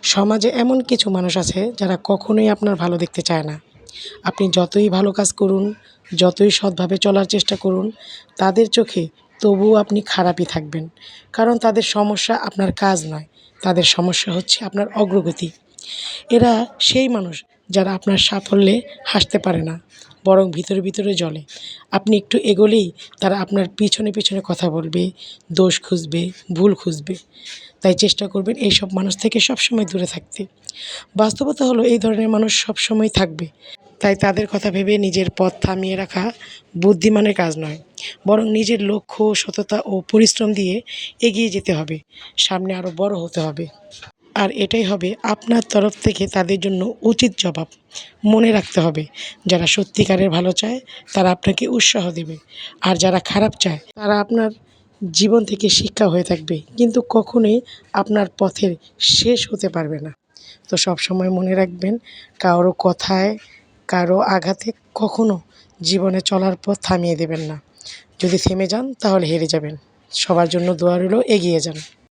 সমাজে এমন কিছু মানুষ আছে যারা কখনোই আপনার ভালো দেখতে চায় না। আপনি যতই ভালো কাজ করুন, যতই সৎভাবে চলার চেষ্টা করুন, তাদের চোখে তবুও আপনি খারাপই থাকবেন। কারণ তাদের সমস্যা আপনার কাজ নয়, তাদের সমস্যা হচ্ছে আপনার অগ্রগতি। এরা সেই মানুষ যারা আপনার সাফল্যে হাসতে পারে না, বরং ভিতরে ভিতরে জ্বলে। আপনি একটু এগোলেই তারা আপনার পিছনে পিছনে কথা বলবে, দোষ খুঁজবে, ভুল খুঁজবে। তাই চেষ্টা করবেন এইসব মানুষ থেকে সবসময় দূরে থাকতে। বাস্তবতা হলো এই ধরনের মানুষ সবসময় থাকবে। তাই তাদের কথা ভেবে নিজের পথ থামিয়ে রাখা বুদ্ধিমানের কাজ নয়, বরং নিজের লক্ষ্য, সততা ও পরিশ্রম দিয়ে এগিয়ে যেতে হবে। সামনে আরও বড় হতে হবে। আর এটাই হবে আপনার তরফ থেকে তাদের জন্য উচিত জবাব। মনে রাখতে হবে, যারা সত্যিকারের ভালো চায় তারা আপনাকে উৎসাহ দেবে, আর যারা খারাপ চায় তারা আপনার জীবন থেকে শিক্ষা হয়ে থাকবে, কিন্তু কখনোই আপনার পথের শেষ হতে পারবে না। তো সবসময় মনে রাখবেন, কারো কথায়, কারো আঘাতে কখনো জীবনে চলার পথ থামিয়ে দেবেন না। যদি থেমে যান তাহলে হেরে যাবেন। সবার জন্য দোয়া রইল, এগিয়ে যান।